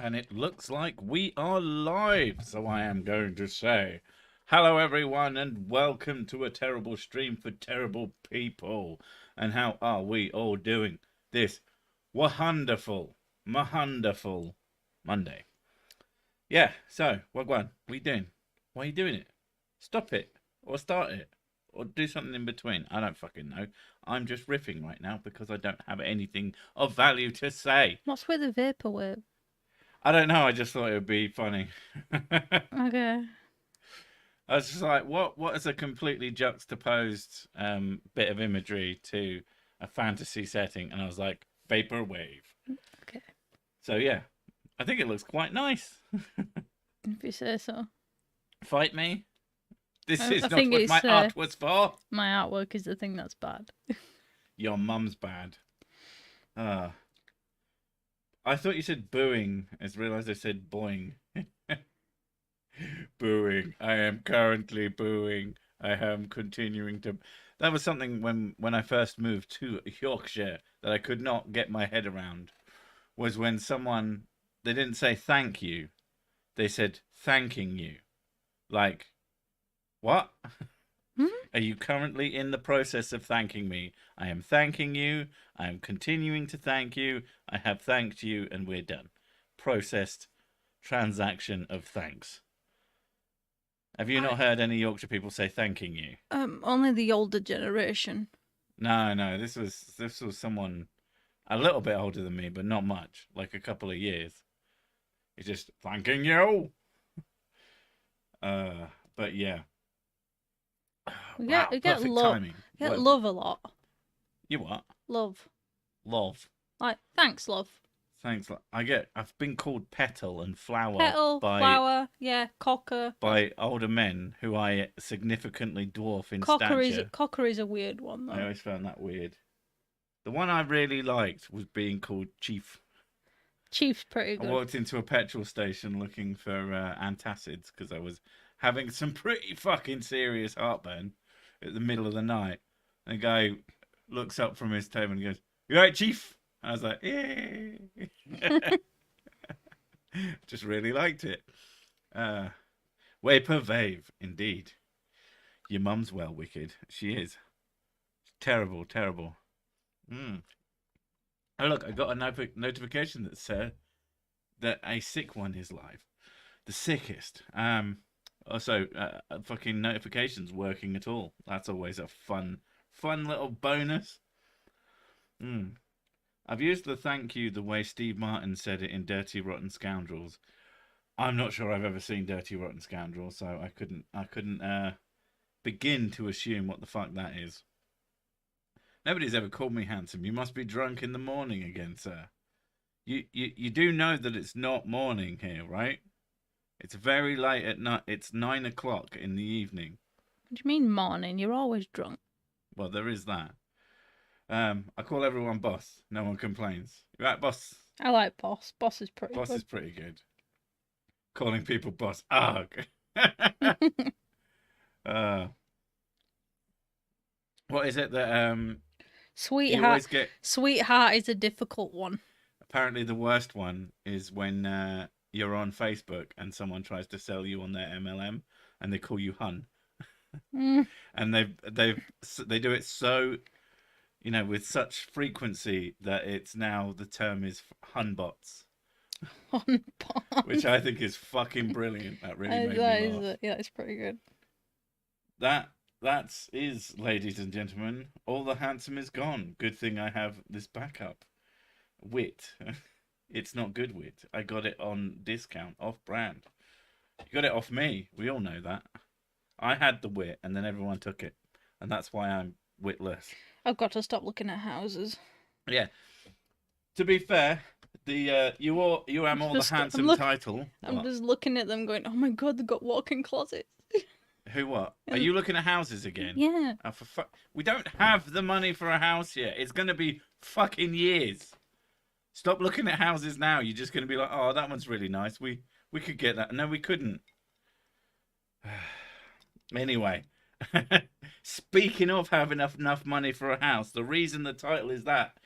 And it looks like we are live, so I am going to say hello everyone and welcome to a terrible stream for terrible people. And how are we all doing this wonderful Monday? Yeah, so what you doing? Why are you doing it? Stop it or start it or do something in between. I don't fucking know. I'm just riffing right now because I don't have anything of value to say. What's with the vaporwave? I don't know. I just thought it would be funny. Okay. I was just like, what is a completely juxtaposed bit of imagery to a fantasy setting? And I was like, vaporwave. Okay. So yeah, I think it looks quite nice. If you say so. Fight me. This I is not think what it's, my art was for. My artwork is the thing that's bad. Your mum's bad. I thought you said booing. I just realised I said boing. Booing. I am currently booing. I am continuing to. That was something when I first moved to Yorkshire that I could not get my head around. Was when someone, they didn't say thank you, they said thanking you. Like, what? Are you currently in the process of thanking me? I am thanking you. I am continuing to thank you. I have thanked you, and we're done. Processed transaction of thanks. Have you not heard any Yorkshire people say thanking you? Only the older generation. No. This was someone a little bit older than me, but not much, like a couple of years. It's just thanking you. But yeah. We Wow, get perfect love. timing. Get love a lot. You what? Love. Love. Like, thanks, love. Thanks. I've been called petal and flower. Petal, by, flower, yeah, cocker. By older men who I significantly dwarf in stature. Cocker is a weird one, though. I always found that weird. The one I really liked was being called Chief. Chief's pretty good. I walked into a petrol station looking for antacids because I was having some pretty fucking serious heartburn at the middle of the night. And a guy looks up from his table and goes, "You all right, Chief?" I was like, "Yeah." Just really liked it. Vaporwave, indeed. Your mum's well wicked. She is. Terrible. Oh, look, I got a notification that said that a sick one is live. The sickest. Also, fucking notifications working at all. That's always a fun little bonus. I've used the thank you the way Steve Martin said it in Dirty Rotten Scoundrels. I'm not sure I've ever seen Dirty Rotten Scoundrels, so I couldn't begin to assume what the fuck that is. Nobody's ever called me handsome. You must be drunk in the morning again, sir. You do know that it's not morning here, right? It's very late at night. It's 9 o'clock in the evening. What do you mean morning? You're always drunk. Well, there is that. I call everyone boss. No one complains. You right, boss? I like boss. Boss is pretty Boss good. is pretty good. Calling people boss. Ugh. What is it that Sweetheart. Sweetheart is a difficult one. Apparently, the worst one is when you're on Facebook and someone tries to sell you on their MLM and they call you hun. And they do it so, with such frequency that it's now the term is hunbots. Hunbots. Which I think is fucking brilliant. That really made me laugh. Yeah, it's pretty good. That is, ladies and gentlemen, all the handsome is gone. Good thing I have this backup. Wit. It's not good wit. I got it on discount, off brand. You got it off me. We all know that. I had the wit and then everyone took it. And that's why I'm witless. I've got to stop looking at houses. Yeah. To be fair, the you am all the handsome title. I'm just looking at them going, oh my god, they've got walk-in closets. Who what? Are you looking at houses again? Yeah. Oh, we don't have the money for a house yet. It's going to be fucking years. Stop looking at houses now. You're just going to be like, oh, that one's really nice. We could get that. No, we couldn't. Anyway, speaking of having enough money for a house, the reason the title is that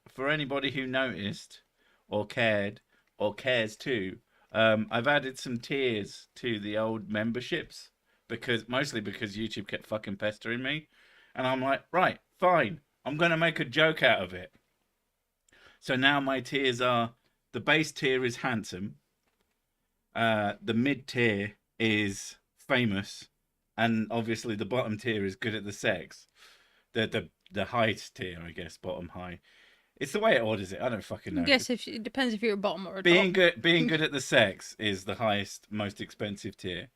for anybody who noticed or cared or cares too, I've added some tiers to the old memberships mostly because YouTube kept fucking pestering me, and I'm like, right, fine, I'm gonna make a joke out of it. So now my tiers are: the base tier is handsome, the mid tier is famous, and obviously the bottom tier is good at the sex. The highest tier, I guess, bottom high. It's the way it orders it. I don't fucking know. I guess it depends if you're a bottom or a being top. being good at the sex is the highest, most expensive tier,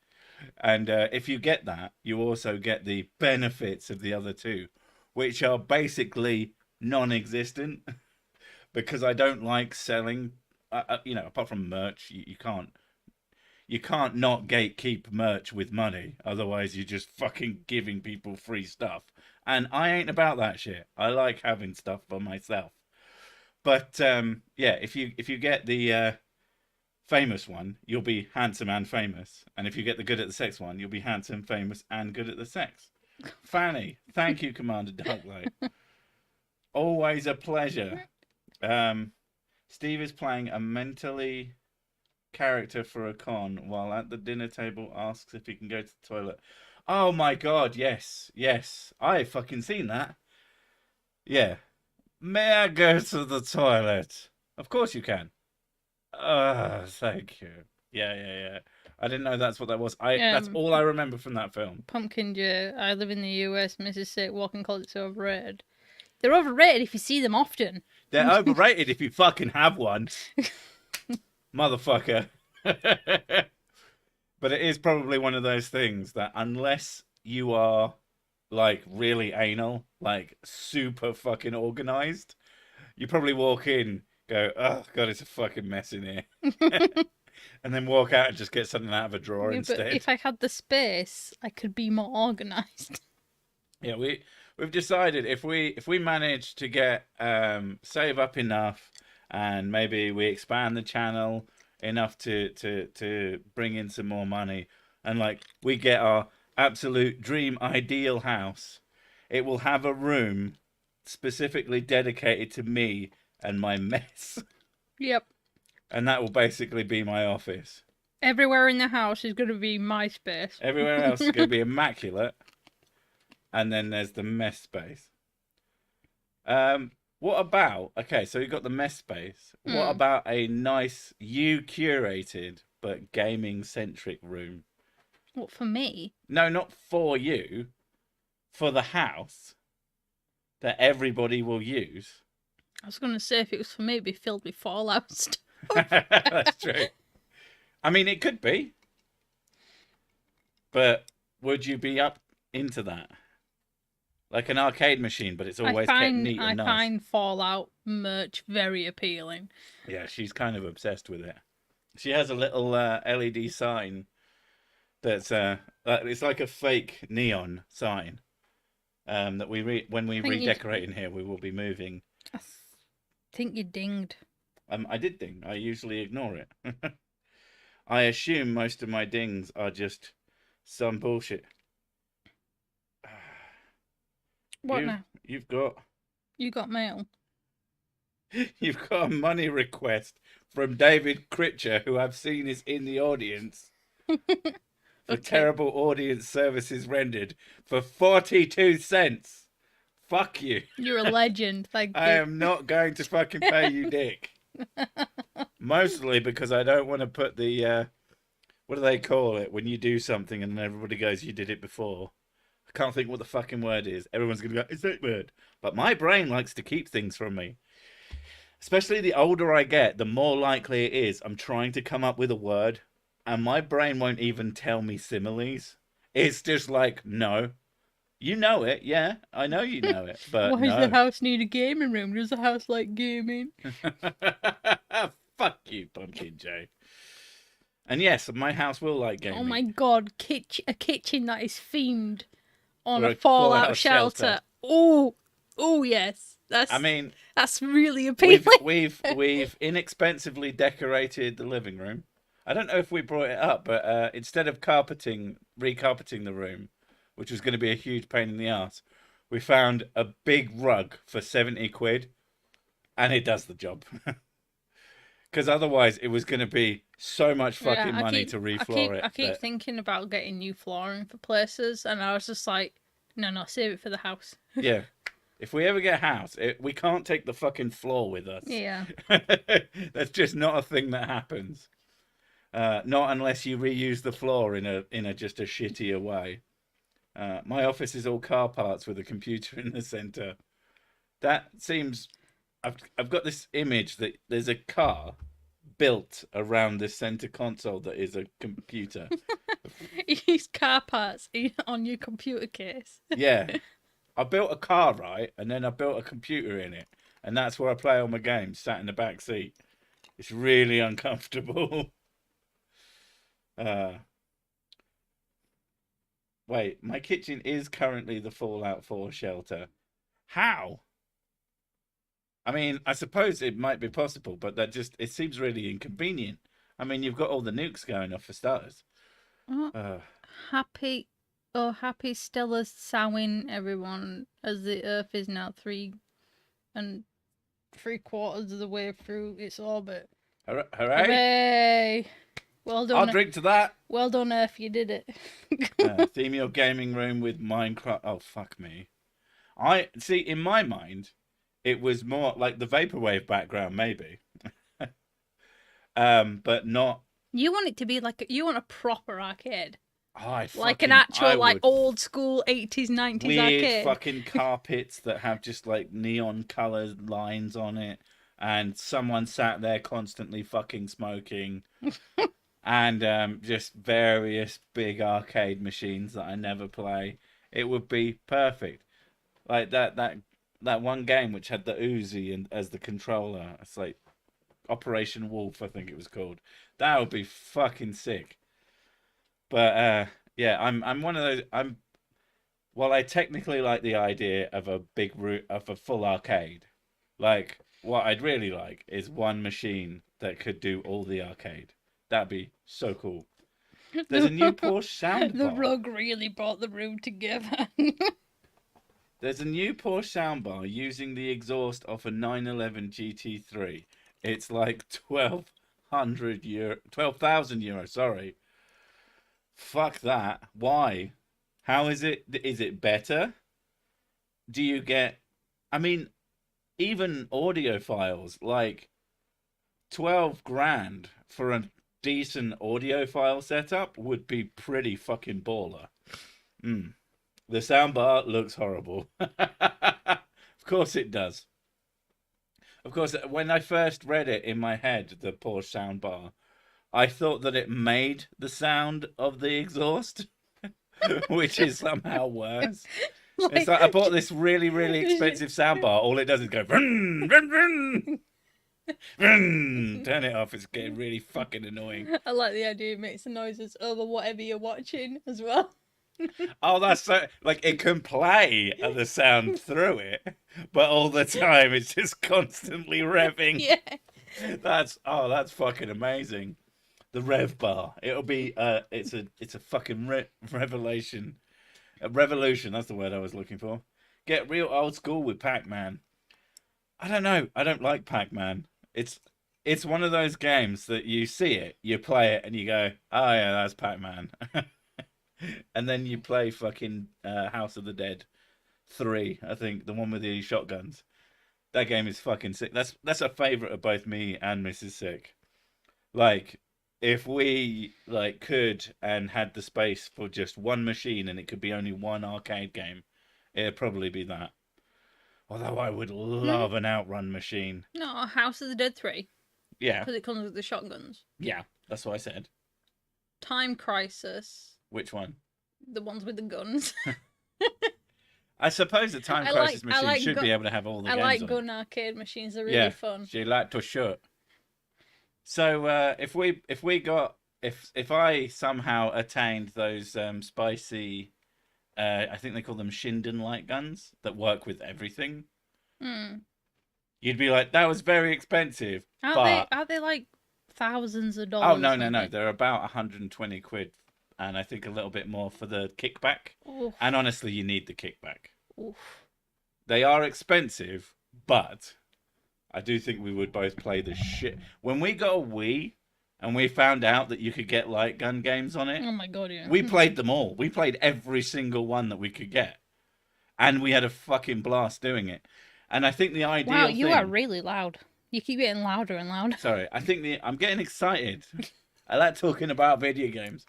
and if you get that, you also get the benefits of the other two, which are basically non-existent because I don't like selling. Apart from merch, you can't not gatekeep merch with money. Otherwise, you're just fucking giving people free stuff. And I ain't about that shit. I like having stuff for myself. But yeah, if you get the famous one, you'll be handsome and famous. And if you get the good at the sex one, you'll be handsome, famous, and good at the sex. Fanny, thank you, Commander Darklight. Always a pleasure. Steve is playing a mentally character for a con while at the dinner table asks if he can go to the toilet. Oh my god, yes. I fucking seen that. Yeah. May I go to the toilet? Of course you can. Thank you. Yeah. I didn't know that's what that was. That's all I remember from that film. Pumpkin J, I live in the US, Mrs. Sick, walking closets are overrated. They're overrated if you see them often. They're overrated if you fucking have one. Motherfucker. But it is probably one of those things that unless you are like really anal, like super fucking organized, you probably walk in, go, oh god, it's a fucking mess in here. And then walk out and just get something out of a drawer instead. But if I had the space, I could be more organized. Yeah, we've decided if we manage to get save up enough, and maybe we expand the channel enough to bring in some more money, and like we get our absolute dream ideal house, it will have a room specifically dedicated to me and my mess. Yep. And that will basically be my office. Everywhere in the house is going to be my space. Everywhere else is going to be immaculate. And then there's the mess space. What about... Okay, so you've got the mess space. What about a nice, you-curated, but gaming-centric room? What, for me? No, not for you. For the house that everybody will use. I was going to say, if it was for me, it'd be filled with Fallout stuff. That's true. I mean, it could be. But would you be up into that? Like an arcade machine, but it's always kept neat and nice. I find Fallout merch very appealing. Yeah, she's kind of obsessed with it. She has a little LED sign that's it's like a fake neon sign that when we redecorate in here, we will be moving. I think you dinged. I did ding. I usually ignore it. I assume most of my dings are just some bullshit. What now? You got mail. You've got a money request from David Critcher, who I've seen is in the audience. For terrible audience services rendered for 42 cents. Fuck you. You're a legend. Thank you. I am not going to fucking pay you, dick. Mostly because I don't want to put the what do they call it when you do something and then everybody goes, you did it before. I can't think what the fucking word is. Everyone's gonna go, it's that word. But my brain likes to keep things from me. Especially the older I get, the more likely it is I'm trying to come up with a word and my brain won't even tell me similes. It's just like, no. You know it, yeah. I know you know it, but why does the house need a gaming room? Does the house like gaming? Fuck you, Pumpkin J. And yes, my house will like gaming. Oh my god, a kitchen that is themed on a Fallout shelter. Oh yes. That's really appealing. We've inexpensively decorated the living room. I don't know if we brought it up, but instead of recarpeting the room, which was going to be a huge pain in the ass, we found a big rug for 70 quid, and it does the job. Because otherwise it was going to be so much fucking money to refloor it. I keep thinking about getting new flooring for places, and I was just like, no, save it for the house. Yeah. If we ever get a house, we can't take the fucking floor with us. Yeah. That's just not a thing that happens. Not unless you reuse the floor in a just a shittier way. My office is all car parts with a computer in the center. That seems. I've got this image that there's a car built around this center console that is a computer. You use car parts on your computer case. Yeah. I built a car, right? And then I built a computer in it. And that's where I play all my games, sat in the back seat. It's really uncomfortable. Wait, my kitchen is currently the Fallout 4 shelter. How? I mean, I suppose it might be possible, but it seems really inconvenient. I mean, you've got all the nukes going off for starters. Happy Extellus sowing everyone, as the Earth is now 3 3/4 of the way through its orbit. Hooray! Hooray! Well done. I'll drink to that. Well done, Earth. You did it. Theme your gaming room with Minecraft. Oh, fuck me. I see. In my mind, it was more like the vaporwave background, maybe, but not. You want it to be you want a proper arcade. Like an actual old school 80s, 90s weird arcade. Fucking carpets that have just like neon colored lines on it, and someone sat there constantly fucking smoking, and just various big arcade machines that I never play. It would be perfect. Like that one game which had the Uzi as the controller. It's like Operation Wolf, I think it was called. That would be fucking sick. But yeah, I'm one of those. While I technically like the idea of a full arcade, like what I'd really like is one machine that could do all the arcade. That'd be so cool. There's a new Porsche soundbar. The rug really brought the room together. There's a new Porsche soundbar using the exhaust of a 911 GT3. It's like 12,000 euro. Sorry. Fuck that. Why? How is it? Is it better? Do you get? I mean, even audio files, like 12 grand for a decent audio file setup would be pretty fucking baller. The soundbar looks horrible. Of course it does. Of course, when I first read it in my head, the Porsche soundbar, I thought that it made the sound of the exhaust, which is somehow worse. It's like I bought this really, really expensive soundbar. All it does is go, vroom, vroom, vroom. Turn it off. It's getting really fucking annoying. I like the idea it makes the noises over whatever you're watching as well. Oh, that's so like it can play the sound through it, but all the time it's just constantly revving. Yeah. That's fucking amazing. The rev bar. It'll be it's a fucking revelation. A revolution, that's the word I was looking for. Get real old school with Pac-Man. I don't know. I don't like Pac-Man. It's one of those games that you see it, you play it, and you go, oh yeah, that's Pac-Man. And then you play fucking House of the Dead 3, I think, the one with the shotguns. That game is fucking sick. That's a favourite of both me and Mrs. Sick. Like, if we could and had the space for just one machine and it could be only one arcade game, it'd probably be that. Although I would love an Outrun machine. No, House of the Dead 3. Yeah. Because it comes with the shotguns. Yeah, that's what I said. Time Crisis. Which one? The ones with the guns. I suppose the Time Crisis machine should be able to have all the games on it. I like gun arcade machines. They're really fun. She like to shoot. So if I somehow attained those spicy, I think they call them Shinden light guns that work with everything. You'd be like, that was very expensive. Are they like thousands of dollars? Oh no! They're about 120 quid, and I think a little bit more for the kickback. Oof. And honestly, you need the kickback. Oof. They are expensive, but I do think we would both play the shit. When we got a Wii and we found out that you could get light gun games on it, Oh my god, yeah. we played them all. We played every single one that we could get. And we had a fucking blast doing it. And I think the ideal Wow, you thing... are really loud. You keep getting louder and louder. Sorry, I think I'm getting excited. I like talking about video games.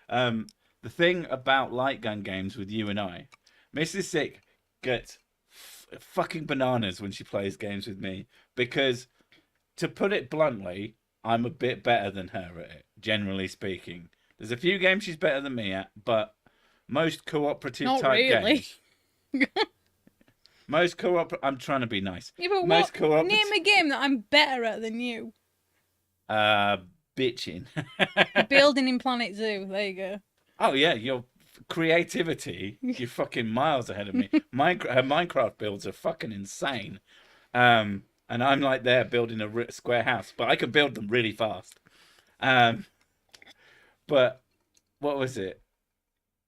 The thing about light gun games with you and I, Mrs. Sick gets fucking bananas when she plays games with me because, to put it bluntly, I'm a bit better than her at it, generally speaking. There's a few games she's better than me at, but most cooperative Not type really. games... Most I'm trying to be nice. Yeah, but most name a game that I'm better at than you. Bitching. Building in Planet Zoo. There you go. Oh yeah, your creativity, you're fucking miles ahead of me. Her Minecraft builds are fucking insane. And I'm like there building a square house, but I can build them really fast. But what was it?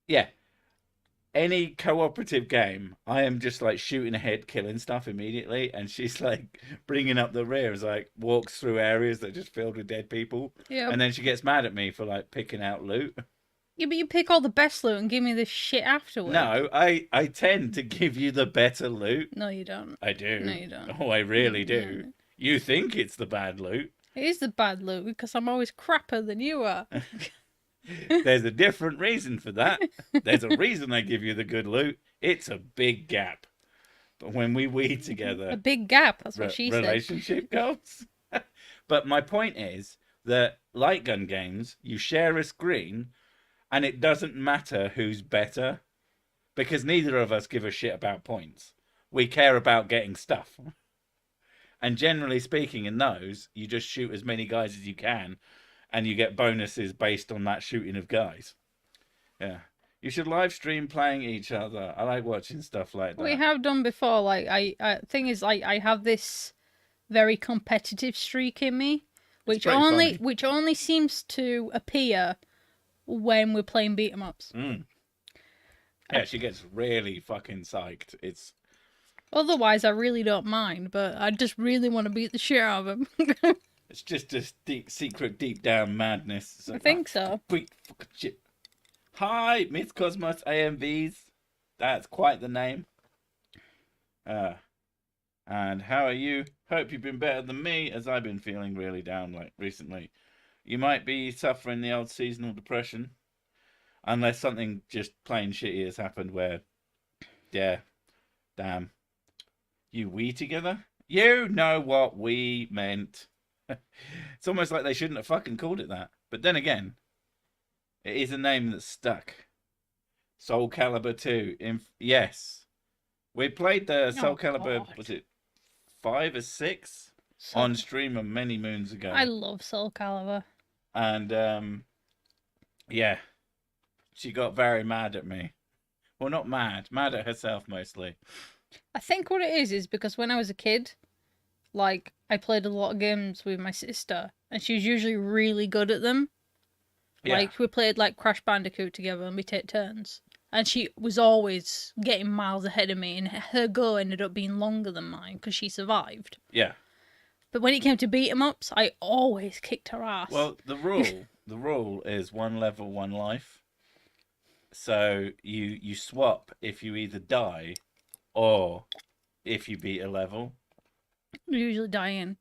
Yeah. Any cooperative game, I am just like shooting ahead, killing stuff immediately, and she's like bringing up the rear as like walks through areas that are just filled with dead people. Yeah. And then she gets mad at me for like picking out loot. Yeah, but you pick all the best loot and give me the shit afterwards. No, I tend to give you the better loot. No, you don't. I do. No, you don't. Oh, I really do. No. You think it's the bad loot. It is the bad loot because I'm always crapper than you are. There's a different reason for that. There's a reason I give you the good loot. It's a big gap. But when we weed together... A big gap, that's what she said. Relationship goals. But my point is that light gun games, you share a screen and it doesn't matter who's better because neither of us give a shit about points. We care about getting stuff. And generally speaking, in those, you just shoot as many guys as you can and you get bonuses based on that shooting of guys. Yeah. You should live stream playing each other. I like watching stuff like that. We have done before. Like, thing is, I have this very competitive streak in me, which only seems to appear when we're playing beat 'em ups. Yeah, she gets really fucking psyched. It's... Otherwise, I really don't mind, but I just really want to beat the shit out of him. It's just a secret deep down madness. I think so. Beat fucking shit. Hi, Miss Cosmos AMVs. That's quite the name. And how are you? Hope you've been better than me, as I've been feeling really down like recently. You might be suffering the old seasonal depression, unless something just plain shitty has happened where, yeah, damn, we together? You know what we meant. It's almost like they shouldn't have fucking called it that. But then again, it is a name that's stuck. Soul Calibur 2. Yes. We played the Soul Calibur, was it 5 or 6? On stream many moons ago. I love Soul Calibur. And, yeah. She got very mad at me. Well, not mad. Mad at herself, mostly. I think what it is because when I was a kid, like, I played a lot of games with my sister, and she was usually really good at them. Yeah. Like, we played, like, Crash Bandicoot together, and we take turns. And she was always getting miles ahead of me, and her go ended up being longer than mine, because she survived. Yeah. But when it came to beat 'em ups, I always kicked her ass. Well, the rule is 1 level, 1 life. So you swap if you either die or if you beat a level. We usually die in.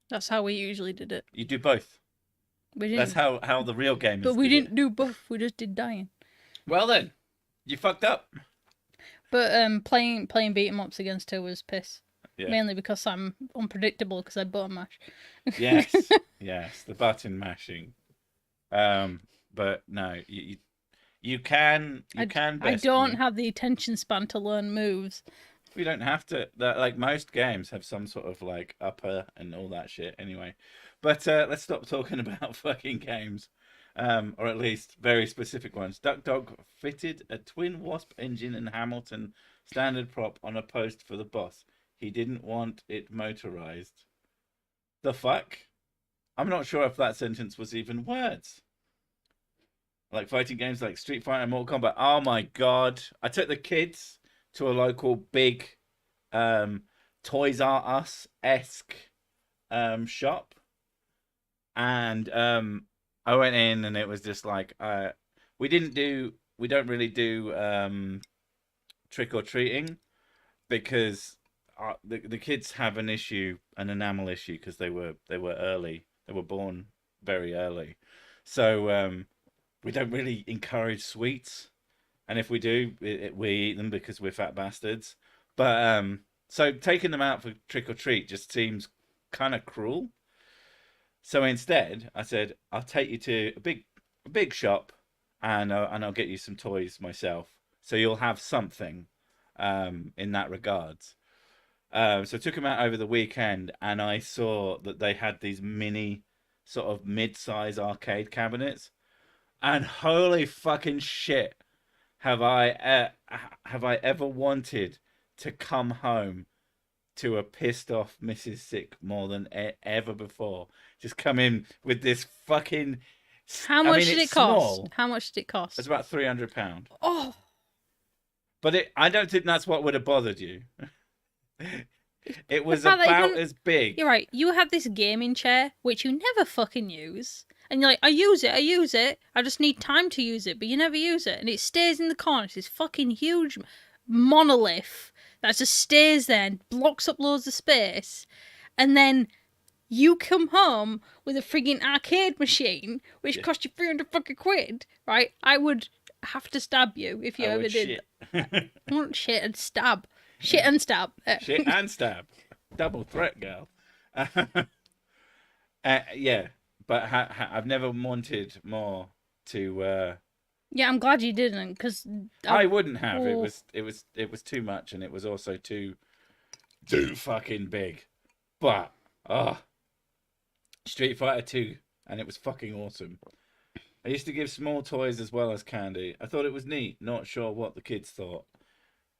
That's how we usually did it. You do both. We didn't. That's how the real game is. But we didn't do both. We just did dying. Well then, you fucked up. But playing beat 'em ups against her was piss. Yeah. Mainly because I'm unpredictable because I button mash. Yes, yes, the button mashing. But no, you can. I don't have the attention span to learn moves. We don't have to. Like most games have some sort of like upper and all that shit. Anyway, but let's stop talking about fucking games, or at least very specific ones. DuckDog fitted a twin Wasp engine and Hamilton standard prop on a post for the boss. He didn't want it motorized. The fuck? I'm not sure if that sentence was even words. Like fighting games like Street Fighter and Mortal Kombat. Oh my god. I took the kids to a local big Toys R Us-esque shop, and I went in, and it was just like we don't really do trick or treating because the kids have an enamel issue because they were born very early, so we don't really encourage sweets, and if we do, we eat them because we're fat bastards. But so taking them out for trick or treat just seems kind of cruel. So instead, I said, I'll take you to a big shop, and I'll get you some toys myself. So you'll have something in that regards. So I took him out over the weekend, and I saw that they had these mini, sort of mid-size arcade cabinets, and holy fucking shit, have I ever wanted to come home to a pissed off Mrs. Sick more than ever before. Just come in with this fucking. How much did it cost? How much did it cost? It's about £300. Oh, but I don't think that's what would have bothered you. It was about as big. You're right. You have this gaming chair which you never fucking use, and you're like, I use it. I just need time to use it, but you never use it, and it stays in the corner. It's this fucking huge monolith that just stays there and blocks up loads of space, and then you come home with a frigging arcade machine which cost you 300 fucking quid, right? I would have to stab you if you ever did that. I want shit and stab. Shit and stab. Shit and stab. Double threat, girl. Yeah, but I've never wanted more to. Yeah, I'm glad you didn't, because I wouldn't have. Oh. It was too much, and it was also too fucking big. But Street Fighter 2, and it was fucking awesome. I used to give small toys as well as candy. I thought it was neat. Not sure what the kids thought.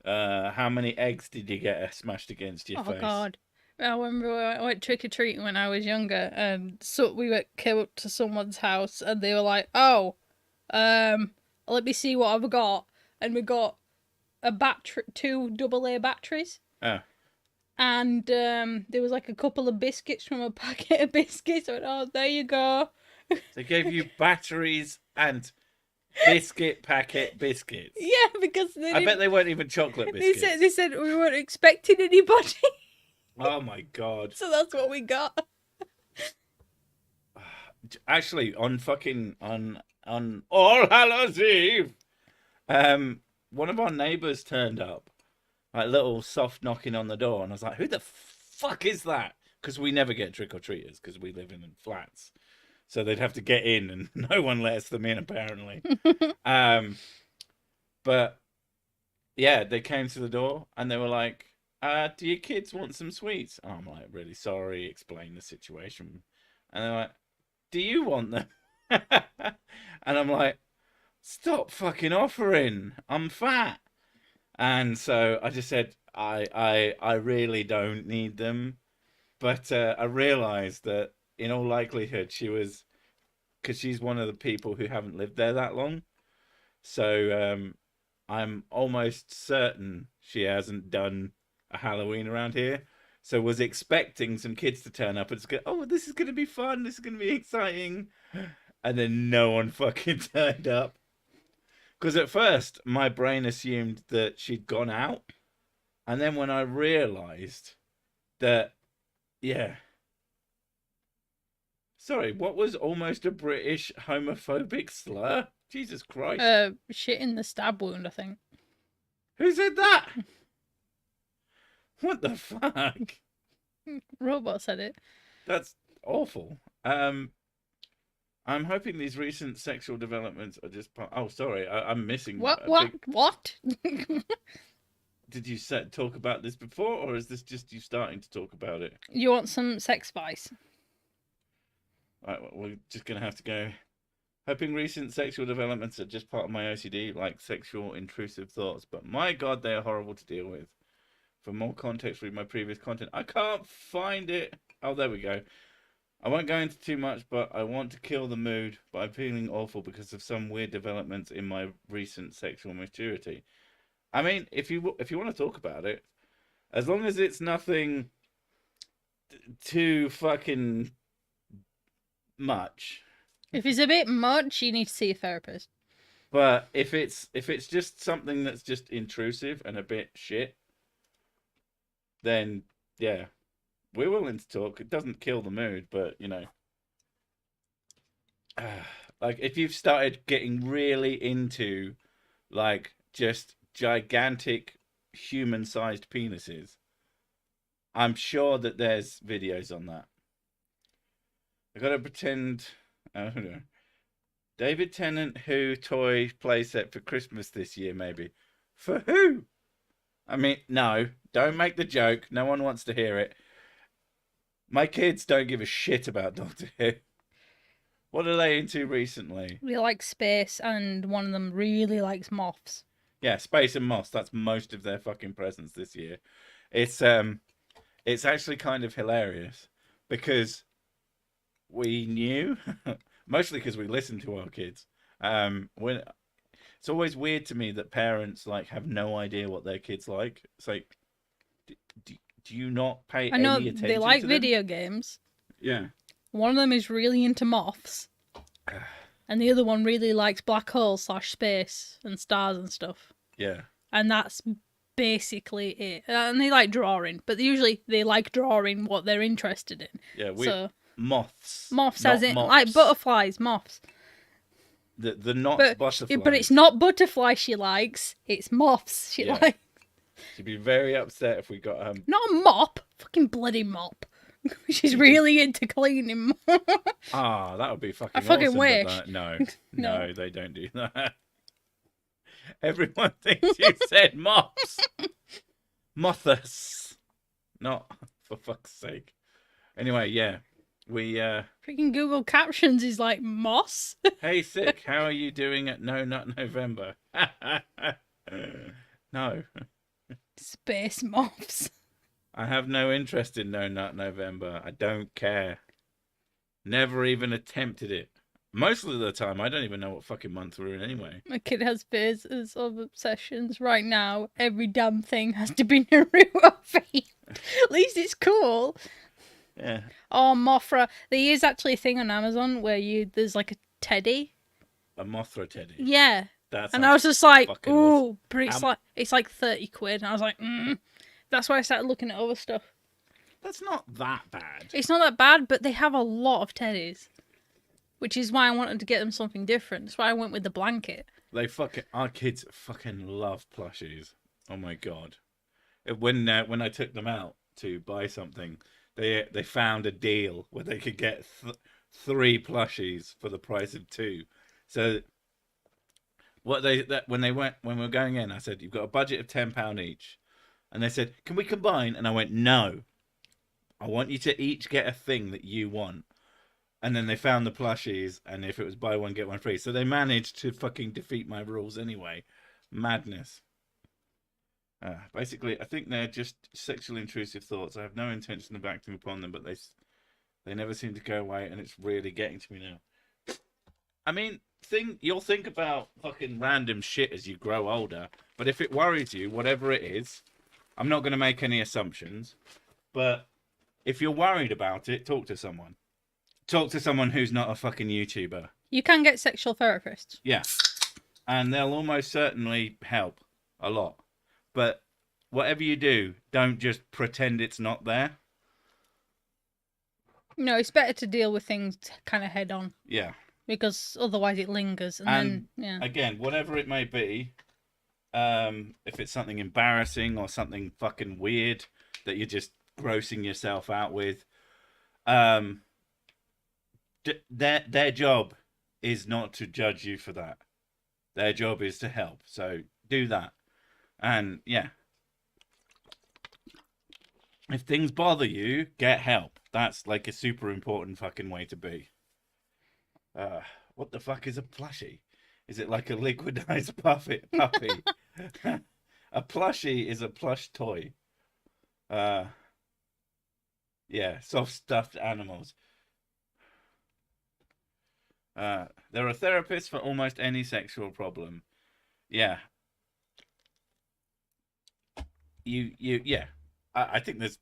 How many eggs did you get smashed against your face? Oh God! I remember I went trick or treating when I was younger, and so came up to someone's house, and they were like, "Oh, let me see what I've got," and we got a battery, 2 AA batteries. Oh. And there was like a couple of biscuits from a packet of biscuits. I went, "Oh, there you go." They gave you batteries and biscuit packet biscuits. Yeah, because I bet they weren't even chocolate biscuits. They said we weren't expecting anybody. Oh my God. So that's what we got. Actually, on All Hallows Eve, one of our neighbours turned up, like little soft knocking on the door, and I was like, "Who the fuck is that?" Because we never get trick or treaters because we live in flats. So they'd have to get in, and no one lets them in, apparently. But yeah, they came to the door, and they were like, "Do your kids want some sweets?" And I'm like, "Really sorry," explain the situation. And they're like, "Do you want them?" And I'm like, "Stop fucking offering. I'm fat." And so I just said, I really don't need them. But I realised that in all likelihood, because she's one of the people who haven't lived there that long. So I'm almost certain she hasn't done a Halloween around here. So was expecting some kids to turn up and go, "Oh, this is going to be fun. This is going to be exciting." And then no one fucking turned up. Because at first, my brain assumed that she'd gone out. And then when I realised that, yeah. Sorry, what was almost a British homophobic slur? Jesus Christ. Shit in the stab wound, I think. Who said that? What the fuck? Robot said it. That's awful. I'm hoping these recent sexual developments are just part... Oh, sorry, I'm missing... What? Did you talk about this before, or is this just you starting to talk about it? You want some sex spice? Right, well, we're just going to have to go. Hoping recent sexual developments are just part of my OCD, like sexual intrusive thoughts, but my God, they are horrible to deal with. For more context, read my previous content. I can't find it. Oh, there we go. I won't go into too much, but I want to kill the mood by feeling awful because of some weird developments in my recent sexual maturity. I mean, if you want to talk about it, As long as it's nothing too fucking much. If it's a bit much, you need to see a therapist. But if it's just something that's just intrusive and a bit shit, then yeah, we're willing to talk. It doesn't kill the mood, but you know, like if you've started getting really into like just gigantic human-sized penises, I'm sure that there's videos on that. I gotta pretend. I don't know. David Tennant Who toy playset for Christmas this year, maybe. For who? I mean, no, don't make the joke. No one wants to hear it. My kids don't give a shit about Doctor Who. What are they into recently? They like space, and one of them really likes moths. Yeah, space and moss. That's most of their fucking presents this year. It's actually kind of hilarious because we knew, mostly because we listened to our kids. When it's always weird to me that parents like have no idea what their kids like. It's like, do you not pay I know any attention they like to them? video games. Yeah. One of them is really into moths, and the other one really likes black holes / space and stars and stuff. Yeah. And that's basically it. And they like drawing, but they like drawing what they're interested in. Yeah. So moths. moths, not as in mops. like butterflies, moths. The not butterflies. But it's not butterfly she likes. It's moths she likes. She'd be very upset if we got Not a mop, fucking bloody mop. She's really into cleaning. that would be fucking. I fucking awesome, wish. But no, No. no, they don't do that. Everyone thinks you said mops. Mothers. Not for fuck's sake. Anyway, yeah. We Freaking Google Captions is like moss. Hey sick, how are you doing at No Nut November? No. Space moths. I have no interest in No Nut November. I don't care. Never even attempted it. Most of the time, I don't even know what fucking month we're in anyway. My kid has phases of obsessions right now. Every damn thing has to be Naruto themed. At least it's cool. Yeah. Oh, Mothra. There is actually a thing on Amazon where there's like a teddy. A Mothra teddy. Yeah. That's and I was just like, fucking ooh, awesome. but it's like 30 quid. And I was like, That's why I started looking at other stuff. That's not that bad. It's not that bad, but they have a lot of teddies. Which is why I wanted to get them something different. That's why I went with the blanket. Our kids fucking love plushies. Oh my god. When I took them out to buy something, they found a deal where they could get 3 plushies for the price of 2. So when we were going in, I said, you've got a budget of £10 each. And they said, can we combine? And I went, no. I want you to each get a thing that you want. And then they found the plushies, and if it was buy one, get one free. So they managed to fucking defeat my rules anyway. Madness. Basically, I think they're just sexually intrusive thoughts. I have no intention of acting upon them, but they never seem to go away, and it's really getting to me now. I mean, you'll think about fucking random shit as you grow older, but if it worries you, whatever it is, I'm not going to make any assumptions, but if you're worried about it, talk to someone. Talk to someone who's not a fucking YouTuber. You can get sexual therapists. Yeah. And they'll almost certainly help a lot. But whatever you do, don't just pretend it's not there. No, it's better to deal with things kind of head on. Yeah. Because otherwise it lingers. And then, yeah. Again, whatever it may be, if it's something embarrassing or something fucking weird that you're just grossing yourself out with, their job is not to judge you for that. Their job is to help. So do that. And yeah, if things bother you, get help. That's like a super important fucking way to be. What the fuck is a plushie? Is it like a liquidized puppy? A plushie is a plush toy. Yeah, soft stuffed animals. There are therapists for almost any sexual problem. Yeah. Yeah. I think there's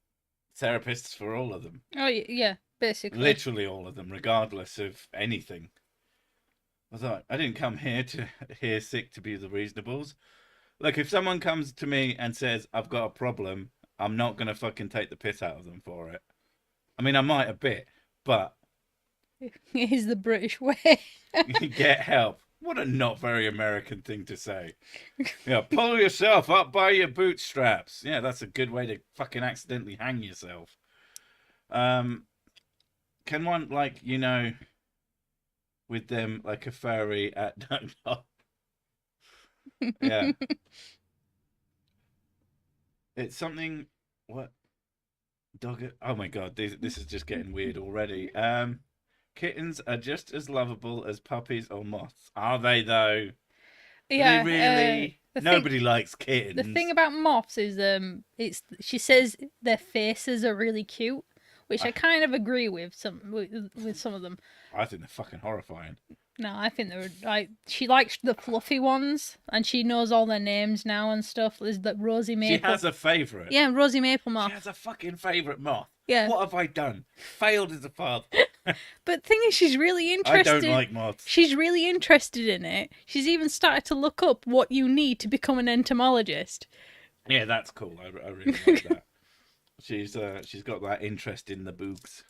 therapists for all of them. Oh yeah, basically. Literally all of them, regardless of anything. I thought I didn't come here to here sick to be the reasonables. Like if someone comes to me and says I've got a problem, I'm not gonna fucking take the piss out of them for it. I mean, I might a bit, but It is the British way. get help. What a not very American thing to say. Yeah, pull yourself up by your bootstraps. Yeah, that's a good way to fucking accidentally hang yourself. Can one like with them like a furry at yeah. It's something what dog oh my god, this is just getting weird already. Kittens are just as lovable as puppies or moths. Are they though? Yeah, Are they really? the Nobody thing, likes kittens. the thing about moths is it's she says their faces are really cute, which I kind of agree with with some of them. I think they're fucking horrifying. No, I think they're like she likes the fluffy ones, and she knows all their names now and stuff. There's the Rosie Maple. She has a favourite. Yeah, Rosie Maple moth. She has a fucking favourite moth. Yeah. What have I done? Failed as a father. But the thing is, she's really interested. I don't like moths. She's really interested in it. She's even started to look up what you need to become an entomologist. Yeah, that's cool. I really like that. She's got that interest in the boogs,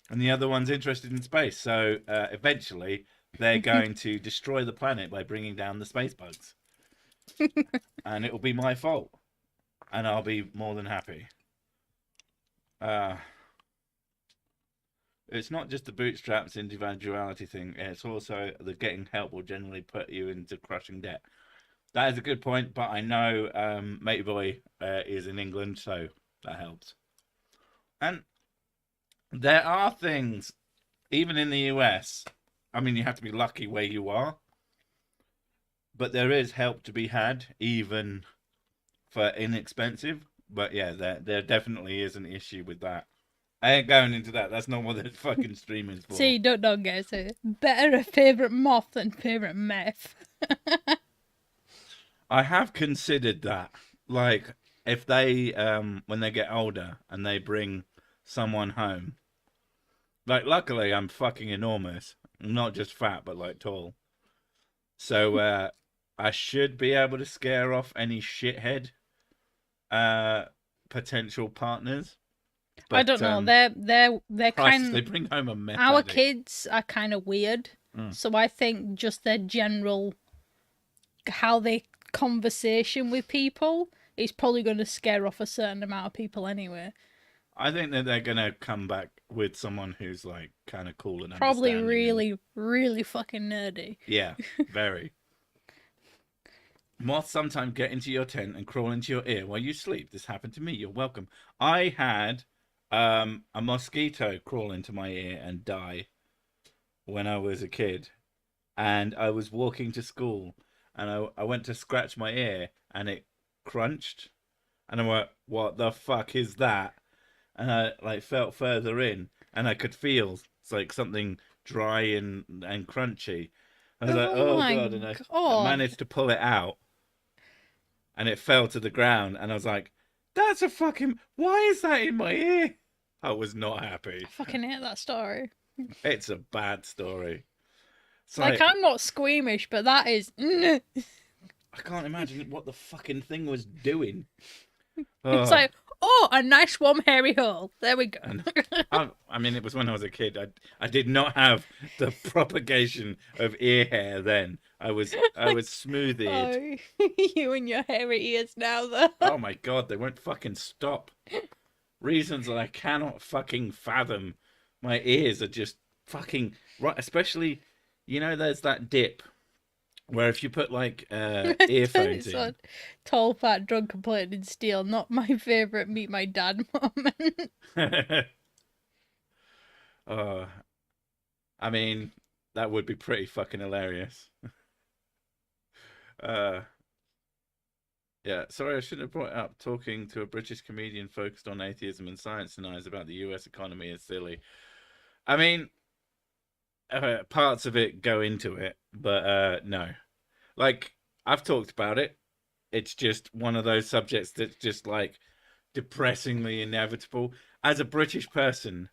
and the other one's interested in space. So eventually, they're going to destroy the planet by bringing down the space bugs, and it will be my fault, and I'll be more than happy. It's not just the bootstraps individuality thing. It's also the getting help will generally put you into crushing debt. That is a good point, but I know Matey Boy is in England, so that helps. And there are things, even in the US, I mean, you have to be lucky where you are, but there is help to be had, even for inexpensive. But yeah, there definitely is an issue with that. I ain't going into that. That's not what the fucking stream is for. See, you don't know, guys. Better a favourite moth than favourite meth. I have considered that. Like, if they, when they get older and they bring someone home, like, luckily I'm fucking enormous. I'm not just fat, but like tall. So, I should be able to scare off any shithead potential partners. But, I don't know. They're kind. They bring home a meth Our addict. kids are kind of weird, so I think just their general how they conversation with people is probably going to scare off a certain amount of people anyway. I think that they're going to come back with someone who's like kind of cool and probably really, really fucking nerdy. Yeah, very. Moths sometimes get into your tent and crawl into your ear while you sleep. This happened to me. You're welcome. I had a mosquito crawl into my ear and die when I was a kid, and I was walking to school, and I went to scratch my ear and it crunched, and I went, "What the fuck is that?" And I like felt further in, and I could feel it's like something dry and crunchy. I was like, "Oh god!" And I managed to pull it out, and it fell to the ground, and I was like, "That's a fucking... Why is that in my ear?" I was not happy. I fucking hate that story. It's a bad story. It's like I'm not squeamish, but that is... I can't imagine what the fucking thing was doing. It's like, oh, a nice warm hairy hole. There we go. I mean, it was when I was a kid. I did not have the propagation of ear hair then. I was smooth-eared. Oh, you and your hairy ears now, though. Oh my god, they won't fucking stop. Reasons that I cannot fucking fathom. My ears are just fucking right. Especially, there's that dip where if you put like earphones in. Tall, fat, drunk, and plated in steel. Not my favourite meet my dad moment. I mean, that would be pretty fucking hilarious. Yeah, sorry, I shouldn't have brought it up. Talking to a British comedian focused on atheism and science denies about the US economy is silly. I mean, parts of it go into it, but no. Like, I've talked about it. It's just one of those subjects that's just like depressingly inevitable. As a British person,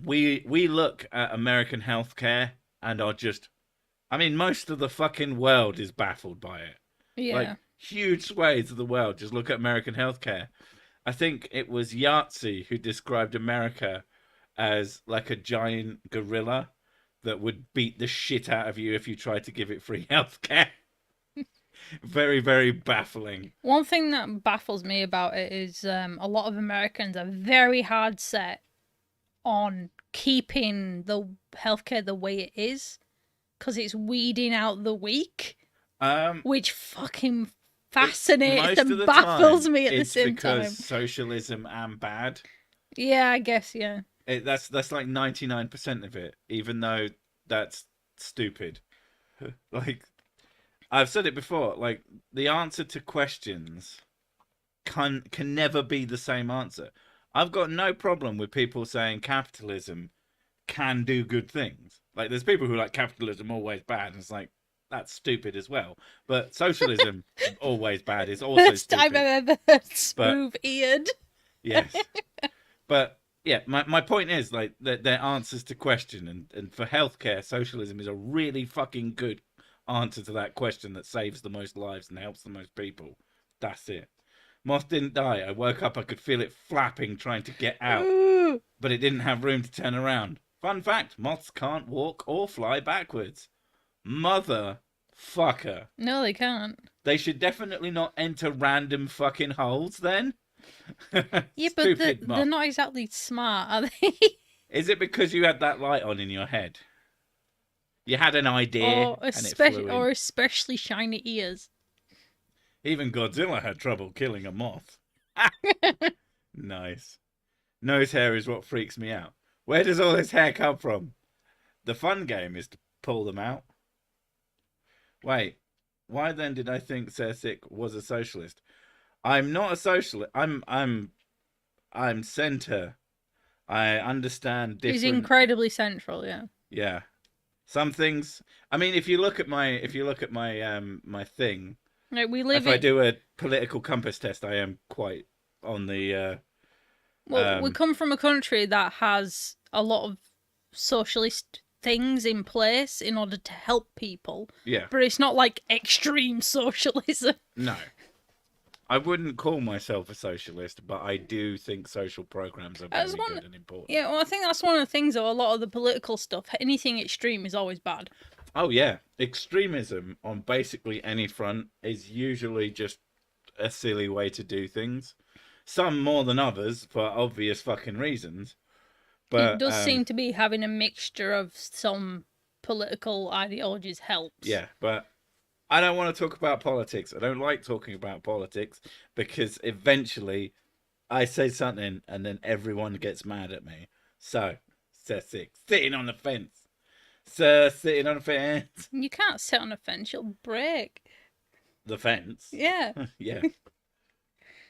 we look at American healthcare and are just, I mean, most of the fucking world is baffled by it. Yeah. Like huge swathes of the world just look at American healthcare. I think it was Yahtzee who described America as like a giant gorilla that would beat the shit out of you if you tried to give it free healthcare. Very, very baffling. One thing that baffles me about it is a lot of Americans are very hard set on keeping the healthcare the way it is because it's weeding out the weak, which fucking fascinates and baffles me at the same time. It's because socialism and bad. Yeah, I guess, yeah. That's like 99% of it, even though that's stupid. Like, I've said it before, like, the answer to questions can never be the same answer. I've got no problem with people saying capitalism can do good things. Like, there's people who are like capitalism always bad, and it's like, that's stupid as well. But socialism always bad is also First stupid. time I've ever heard smooth-eared. Yes. But yeah, my point is like that their answers to question, and for healthcare, socialism is a really fucking good answer to that question that saves the most lives and helps the most people. That's it. Moth didn't die. I woke up, I could feel it flapping trying to get out, Ooh. but it didn't have room to turn around. Fun fact, moths can't walk or fly backwards. Motherfucker. No, they can't. They should definitely not enter random fucking holes then. Yeah, but they're not exactly smart, are they? Is it because you had that light on in your head? You had an idea, or especially shiny ears. Even Godzilla had trouble killing a moth. Nice. Nose hair is what freaks me out. Where does all this hair come from? The fun game is to pull them out. Wait, why then did I think Cersei was a socialist? I'm not a socialist. I'm center. I understand different. He's incredibly central, yeah. Yeah. Some things. I mean, if you look at my my thing. Like if I do a political compass test, I am quite on the. Well, we come from a country that has a lot of socialist things in place in order to help people. Yeah. But it's not like extreme socialism. No. I wouldn't call myself a socialist, but I do think social programs are very good and important. Yeah, well, I think that's one of the things, though. A lot of the political stuff, anything extreme is always bad. Oh, yeah. Extremism on basically any front is usually just a silly way to do things. Some more than others for obvious fucking reasons. But it does seem to be having a mixture of some political ideologies helps. Yeah, but I don't want to talk about politics. I don't like talking about politics because eventually I say something and then everyone gets mad at me. So, Sir Six, sitting on the fence. Sir, sitting on the fence. You can't sit on a fence, you'll break. The fence? Yeah. Yeah.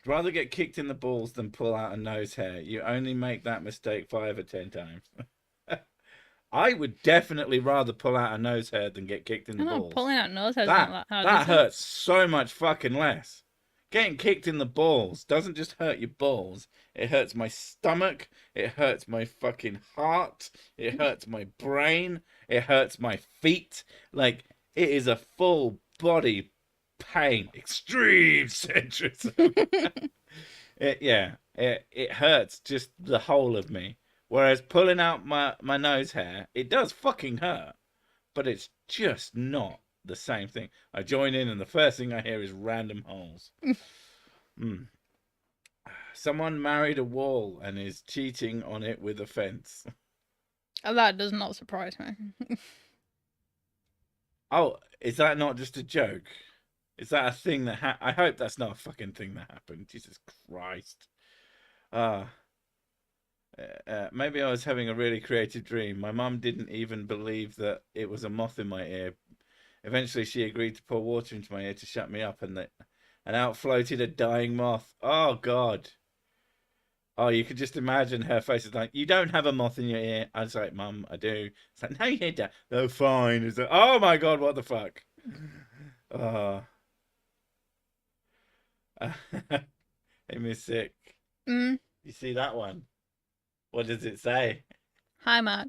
Rather get kicked in the balls than pull out a nose hair. You only make that mistake 5 or 10 times. I would definitely rather pull out a nose hair than get kicked in the balls. Pulling out nose hair's not that hard. That hurts so much fucking less. Getting kicked in the balls doesn't just hurt your balls. It hurts my stomach. It hurts my fucking heart. It hurts my brain. It hurts my feet. Like, it is a full body pain. Extreme centrism. It hurts just the whole of me. Whereas pulling out my nose hair, it does fucking hurt. But it's just not the same thing. I join in and the first thing I hear is random holes. Someone married a wall and is cheating on it with a fence. That does not surprise me. Oh, is that not just a joke? Is that a thing that I hope that's not a fucking thing that happened. Jesus Christ. Maybe I was having a really creative dream. My mum didn't even believe that it was a moth in my ear. Eventually, she agreed to pour water into my ear to shut me up, and out floated a dying moth. Oh, God. Oh, you could just imagine her face is like, you don't have a moth in your ear. I was like, Mum, I do. It's like, no, you don't. No, fine. It's like, oh, my God, what the fuck? Hey, Miss Sick. Mm. You see that one? What does it say? Hi, Mark.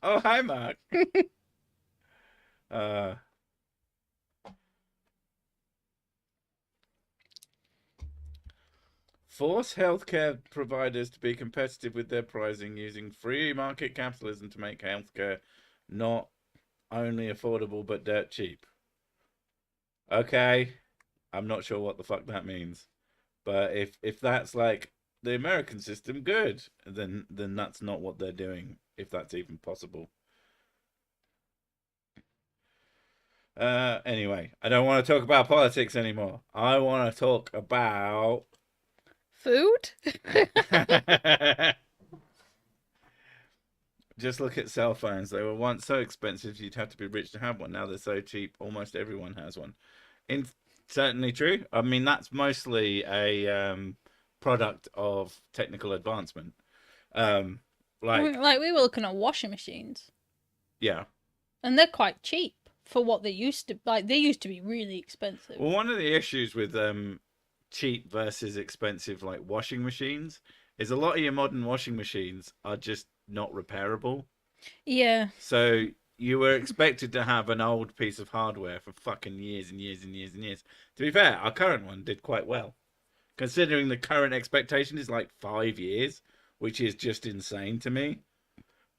Oh, hi, Mark. Uh, Force healthcare providers to be competitive with their pricing using free market capitalism to make healthcare not only affordable but dirt cheap. Okay, I'm not sure what the fuck that means, but if that's like the American system, good. Then that's not what they're doing, if that's even possible. Anyway, I don't want to talk about politics anymore. I want to talk about Food? just look at cell phones. They were once so expensive you'd have to be rich to have one. Now they're so cheap, almost everyone has one. In certainly true. I mean, that's mostly a product of technical advancement. Um, like, Like, we were looking at washing machines, yeah. and they're quite cheap for what they used to. Like, they used to be really expensive. Well, one of the issues with cheap versus expensive like washing machines is a lot of your modern washing machines are just not repairable. Yeah. So you were expected to have an old piece of hardware for fucking years and years and years and years. To be fair, our current one did quite well. Considering the current expectation is like 5 years, which is just insane to me.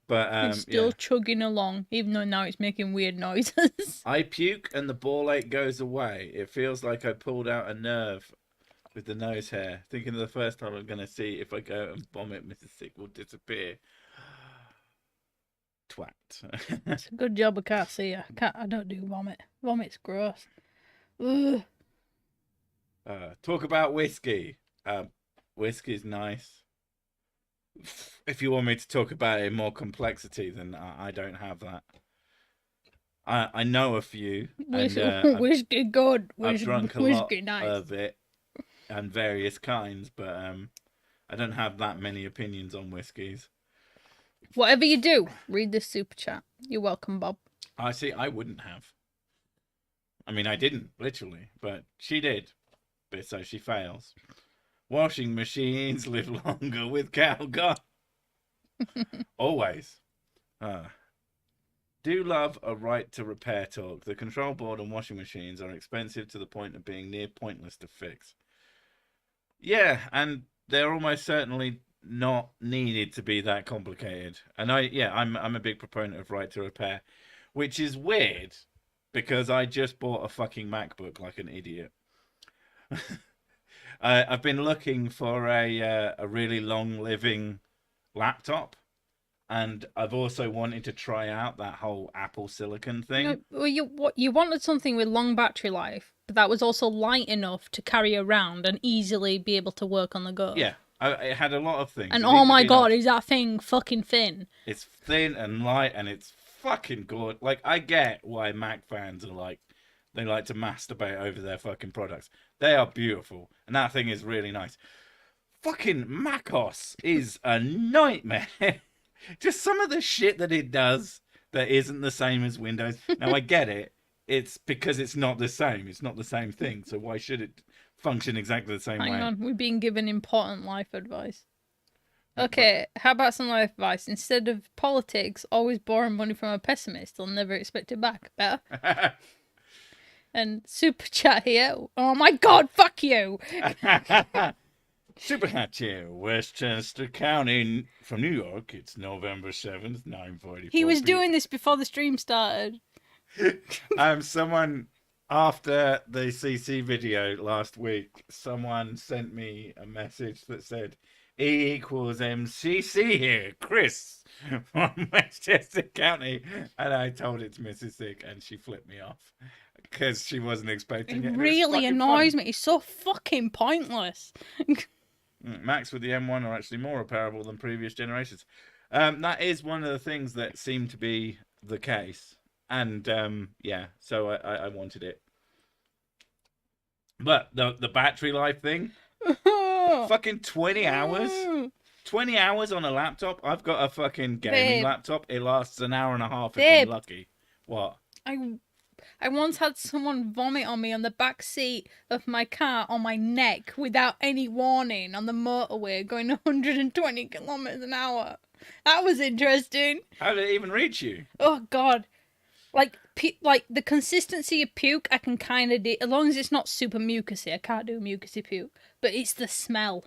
But It's still chugging along, even though now it's making weird noises. I puke and the ball ache goes away. It feels like I pulled out a nerve with the nose hair, thinking of the first time I'm going to see if I go and vomit, Mrs. Sick will disappear. Twat. It's a good job I can't see you. I don't do vomit. Vomit's gross. Ugh. Talk about whiskey. Whiskey's nice. If you want me to talk about it in more complexity, then I don't have that. I know a few. Whiskey good. I've drunk a whiskey lot nice. of it and various kinds, but I don't have that many opinions on whiskies. Whatever you do, read this super chat. You're welcome, Bob. I see. I wouldn't have. I mean, I didn't literally, but she did. But so she fails. Washing machines live longer with cow gone. Always. Do love a right to repair talk. The control board on washing machines are expensive to the point of being near pointless to fix. Yeah, and they're almost certainly not needed to be that complicated. And I'm a big proponent of right to repair, which is weird because I just bought a fucking MacBook like an idiot. I've been looking for a really long living laptop, and I've also wanted to try out that whole Apple Silicon thing. Well, you wanted something with long battery life, but that was also light enough to carry around and easily be able to work on the go. Yeah, it had a lot of things. And oh my god, is that thing fucking thin? It's thin and light, and it's fucking good. Like, I get why Mac fans are like, they like to masturbate over their fucking products. They are beautiful, and that thing is really nice. Fucking macOS is a nightmare. Just some of the shit that it does that isn't the same as Windows. Now, I get it. It's because it's not the same. It's not the same thing. So why should it function exactly the same way? Hang on, we're being given important life advice. Okay, how about some life advice? Instead of politics, always borrow money from a pessimist. They'll never expect it back. Better? And super chat here. Oh my god, fuck you! Super chat here, Westchester County from New York. It's November 7th, 9:44. He was doing this before the stream started. Someone after the CC video last week, someone sent me a message that said E equals MCC here, Chris from Westchester County, and I told it to Mrs. Sick, and she flipped me off because she wasn't expecting it. It really annoys me. It's so fucking pointless. Macs with the M1 are actually more repairable than previous generations. That is one of the things that seemed to be the case. And yeah, so I wanted it. But the battery life thing, fucking 20 hours? 20 hours on a laptop? I've got a fucking gaming laptop. It lasts an hour and a half if I'm lucky. What? I once had someone vomit on me on the back seat of my car on my neck without any warning on the motorway going 120 kilometers an hour. That was interesting. How did it even reach you? Oh God. Like the consistency of puke, I can kind of do, as long as it's not super mucousy. I can't do mucousy puke, but it's the smell.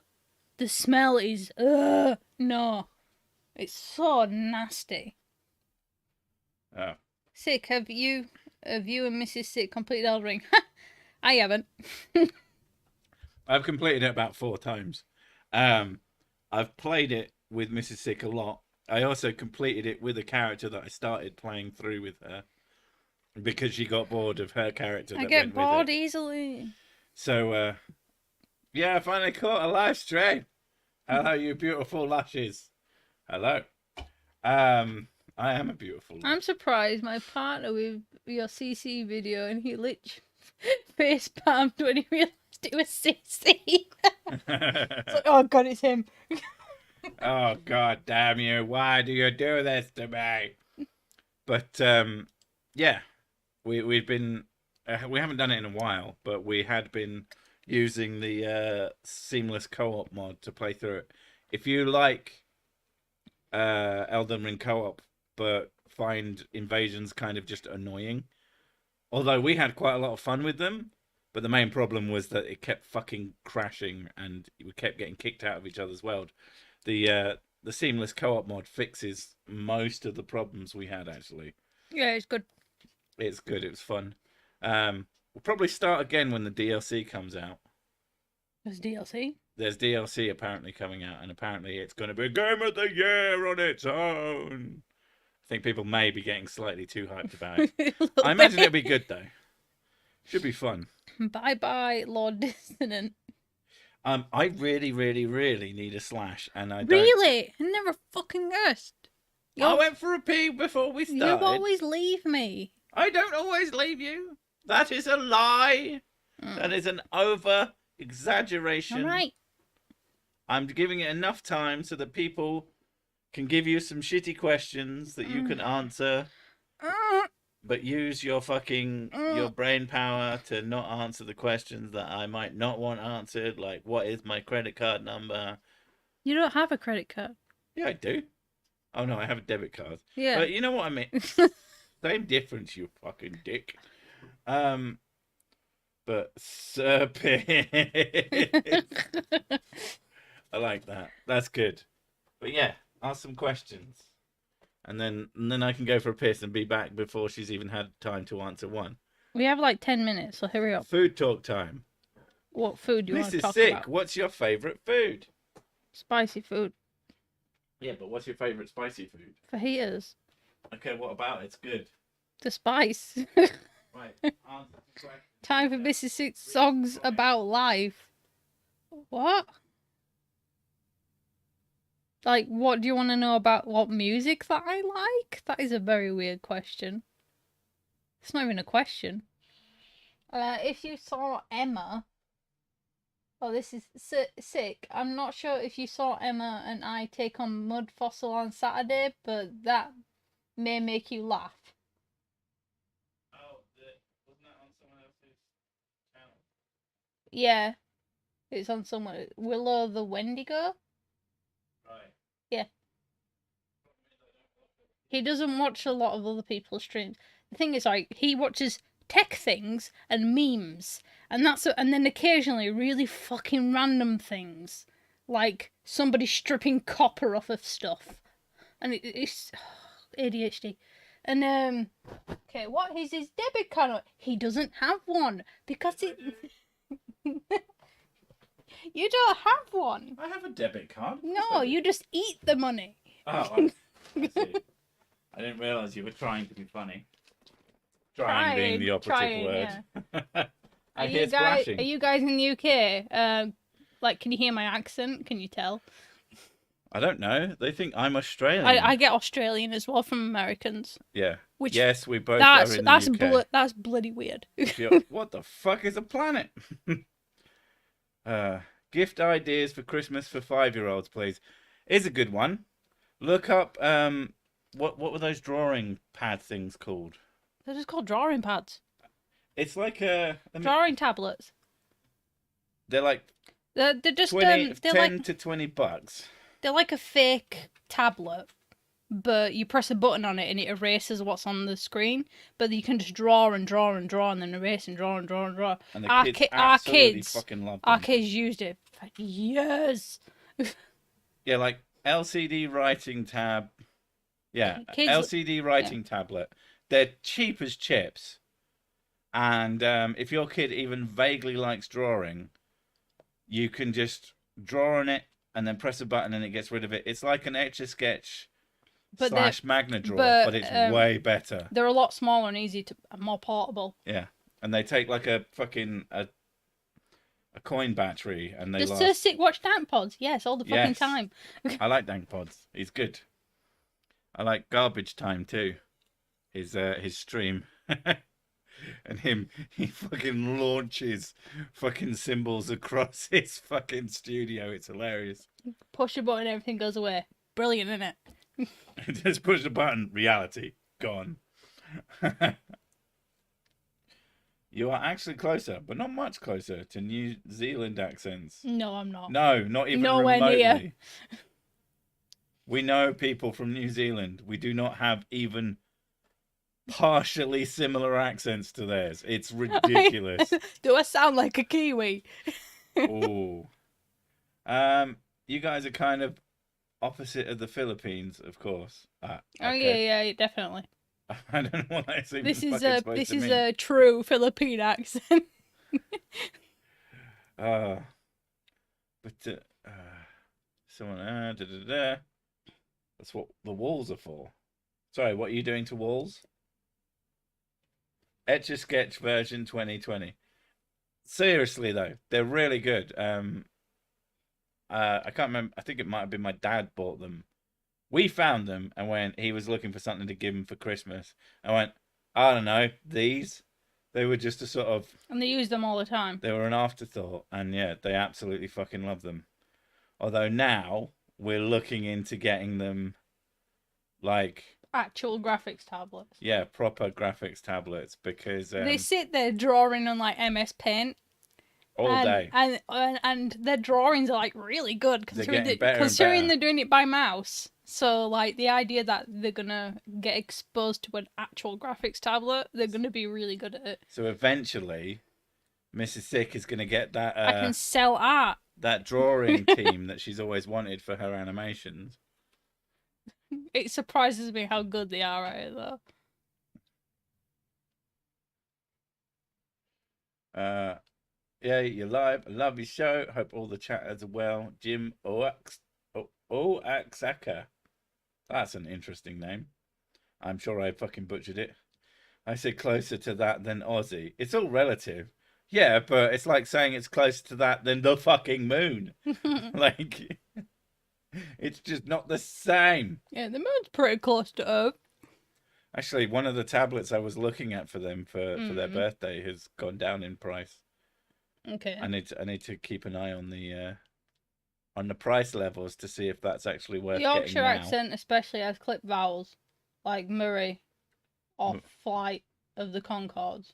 The smell is no, it's so nasty. Oh, Sick. Have you and Mrs. Sick completed Elden Ring? I haven't. I've completed it about 4 times. I've played it with Mrs. Sick a lot. I also completed it with a character that I started playing through with her because she got bored of her character. I get bored easily. So, yeah, I finally caught a live stream. Hello, you beautiful lushes. Hello. I am a beautiful lush. I'm surprised my partner with your CC video and he literally face palmed when he realised it was CC. It's like, oh God, it's him. Oh, God damn you. Why do you do this to me? But, yeah, we've been, we haven't done it in a while, but we had been using the seamless co-op mod to play through it. If you like Elden Ring co-op, but find invasions kind of just annoying, although we had quite a lot of fun with them, but the main problem was that it kept fucking crashing and we kept getting kicked out of each other's world. The seamless co-op mod fixes most of the problems we had, actually. Yeah, it's good. It's good. It was fun. We'll probably start again when the DLC comes out. There's DLC? There's DLC apparently coming out, and apparently it's going to be Game of the Year on its own. I think people may be getting slightly too hyped about it. I imagine it'll be good, though. Should be fun. Bye-bye, Lord Dissonant. I really, really, really need a slash, and I don't... Really? I never fucking asked. I went for a pee before we started. You always leave me. I don't always leave you. That is a lie. That is an over-exaggeration. All right. I'm giving it enough time so that people can give you some shitty questions that you can answer, but use your fucking your brain power to not answer the questions that I might not want answered, like what is my credit card number? You don't have a credit card. Yeah, I do. Oh no, I have a debit card. Yeah. But you know what I mean? Same difference, you fucking dick. But serpent. I like that. That's good. But yeah, ask some questions. And then I can go for a piss and be back before she's even had time to answer one. We have like 10 minutes, so hurry up. Food talk time. What food do you want to This is talk sick. about? What's your favourite food? Spicy food. Yeah, but what's your favourite spicy food? Fajitas. Okay, what about it? It's good. The spice. Right. Answer the question. Time for Mrs. Six songs about life. What? Like, what do you want to know about what music that I like? That is a very weird question. It's not even a question. If you saw Emma... Oh, this is sick. I'm not sure if you saw Emma and I take on Mud Fossil on Saturday, but that may make you laugh. Oh, wasn't that on someone else's channel? Yeah. It's on someone... Willow the Wendigo? Right. Yeah. He doesn't watch a lot of other people's streams. The thing is, like, he watches tech things and memes, and and then occasionally really fucking random things, like somebody stripping copper off of stuff, and it's ADHD. And okay, what is his debit card? He doesn't have one because it. You don't have one. I have a debit card. No, you just eat the money. Oh, I see. I didn't realise you were trying to be funny. Trying being the operative word. Yeah. I hear splashing. Are you guys in the UK? Like, can you hear my accent? Can you tell? I don't know. They think I'm Australian. I get Australian as well from Americans. Yeah. Which yes, we both are in the UK. That's bloody weird. What the fuck is a planet? Gift ideas for Christmas for 5-year-olds, please. Is a good one. Look up what were those drawing pad things called? They're just called drawing pads. It's like a. Drawing tablets. They're like They're just 20, they're 10 like to $20. they're like a fake tablet, but you press a button on it and it erases what's on the screen. But you can just draw and draw and draw and then erase and draw and draw and draw. And the kids absolutely fucking love them. Our kids used it for years. Yeah, like LCD writing tab. Yeah, Kids, LCD writing tablet. They're cheap as chips. And if your kid even vaguely likes drawing, you can just draw on it and then press a button and it gets rid of it. It's like an Etch-a-Sketch / Magna Draw, but it's way better. They're a lot smaller and more portable. Yeah, and they take like a fucking a coin battery and they just watch Dank Pods. Yes, all the fucking time. I like Dank Pods. He's good. I like Garbage Time too. His stream. And he fucking launches fucking symbols across his fucking studio. It's hilarious. Push a button, everything goes away. Brilliant, isn't it? Just push the button. Reality gone. You are actually closer, but not much closer to New Zealand accents. No, I'm not. No, not even nowhere remotely. Near. We know people from New Zealand. We do not have even partially similar accents to theirs. It's ridiculous. Do I sound like a Kiwi? Oh. You guys are kind of opposite of the Philippines, of course. Okay. Oh yeah, definitely. I don't know what that's even This is mean. a true Philippine accent. But someone that's what the walls are for. Sorry, what are you doing to walls? Etch-a-Sketch version 2020. Seriously though, they're really good. I can't remember. I think it might have been my dad bought them. We found them, and when he was looking for something to give him for Christmas, I went, I don't know, these. They were just a sort of. And they use them all the time. They were an afterthought, and yeah, they absolutely fucking love them. Although now we're looking into getting them, like. Actual graphics tablets. Yeah, proper graphics tablets, because they sit there drawing on like MS Paint all day, and their drawings are like really good considering they're doing it by mouse. So like the idea that they're gonna get exposed to an actual graphics tablet, they're gonna be really good at it. So eventually, Mrs. Sick is gonna get that. I can sell art. That drawing team that she's always wanted for her animations. It surprises me how good they are at it, though. Yeah, you're live. I love your show. Hope all the chatters are well. Jim Oaxaca. That's an interesting name. I'm sure I fucking butchered it. I said closer to that than Aussie. It's all relative. Yeah, but it's like saying it's closer to that than the fucking moon. Like... It's just not the same. Yeah, the moon's pretty close to Earth. Actually, one of the tablets I was looking at for them for their birthday has gone down in price. Okay. I need to keep an eye on the price levels to see if that's actually worth getting now. Yorkshire accent especially has clipped vowels, like Murray or Flight of the Conchords.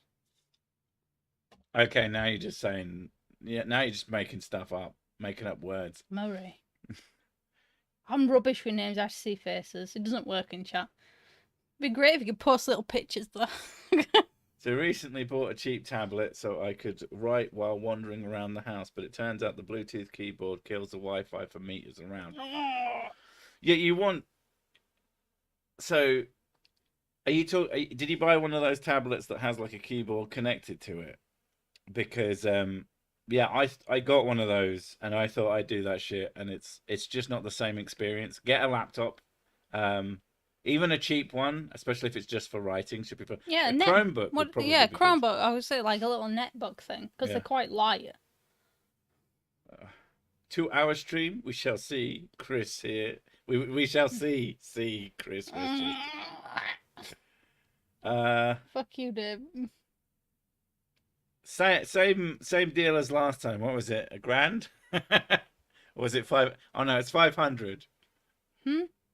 Okay, now you're just saying... Yeah, now you're just making stuff up. Making up words. Murray. I'm rubbish with names. I have to see faces. It doesn't work in chat. It'd be great if you could post little pictures though. So recently bought a cheap tablet so I could write while wandering around the house, but it turns out the Bluetooth keyboard kills the Wi-Fi for meters around. Yeah, you want... So, did you buy one of those tablets that has like a keyboard connected to it? Because... Yeah, I got one of those and I thought I'd do that shit and it's just not the same experience. Get a laptop, even a cheap one, especially if it's just for writing. Should be for a Chromebook. Chromebook. I would say like a little netbook thing because they're quite light. 2-hour stream. We shall see. Chris here. We shall see Chris. Fuck you, Dave. Same deal as last time. What was it? $1,000? Or was it 5? Oh no, it's 500.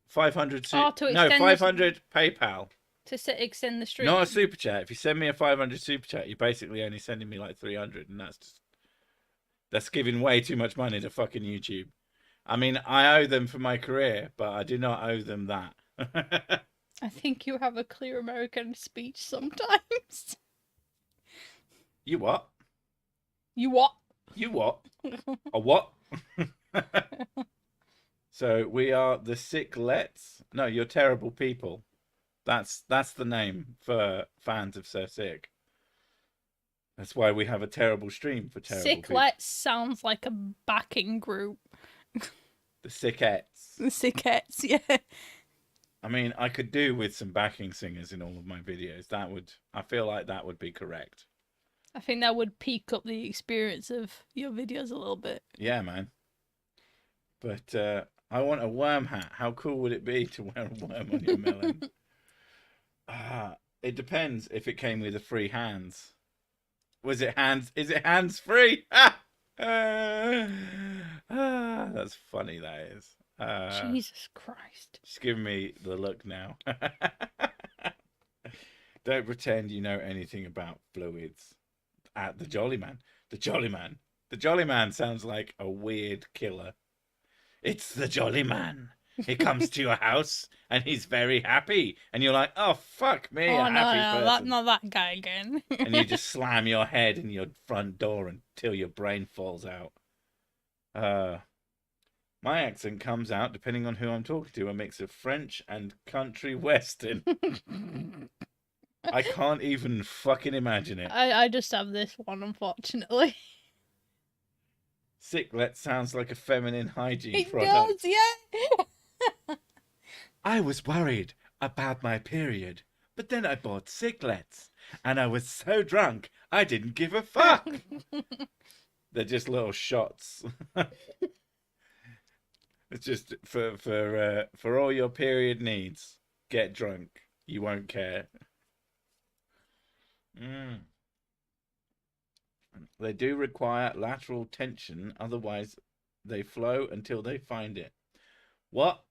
500. To extend 500 PayPal. To extend the stream. Not a super chat. If you send me a 500 super chat, you're basically only sending me like 300, and that's giving way too much money to fucking YouTube. I mean, I owe them for my career, but I do not owe them that. I think you have a clear American speech sometimes. You what? You what? You what? A what? So we are the Sicklets. No, you're terrible people. That's the name for fans of Sir Sick. That's why we have a terrible stream for terrible people. Sicklets sounds like a backing group. The Sickettes. The Sickettes, yeah. I mean, I could do with some backing singers in all of my videos. I feel like that would be correct. I think that would peak up the experience of your videos a little bit. Yeah, man. But I want a worm hat. How cool would it be to wear a worm on your melon? It depends if it came with a free hands. Was it hands? Is it hands free? That's funny, that is. Jesus Christ. She's giving me the look now. Don't pretend you know anything about fluids. At the Jolly Man. The Jolly Man. The Jolly Man sounds like a weird killer. It's the Jolly Man. He comes to your house and he's very happy. And you're like, oh, fuck me, a happy person. Not that guy again. And you just slam your head in your front door until your brain falls out. My accent comes out, depending on who I'm talking to, a mix of French and country western. I can't even fucking imagine it. I just have this one, unfortunately. Sicklet sounds like a feminine hygiene product. It does, yeah. I was worried about my period, but then I bought Sicklets, and I was so drunk I didn't give a fuck. They're just little shots. It's just for all your period needs. Get drunk. You won't care. They do require lateral tension, otherwise they flow until they find it. What?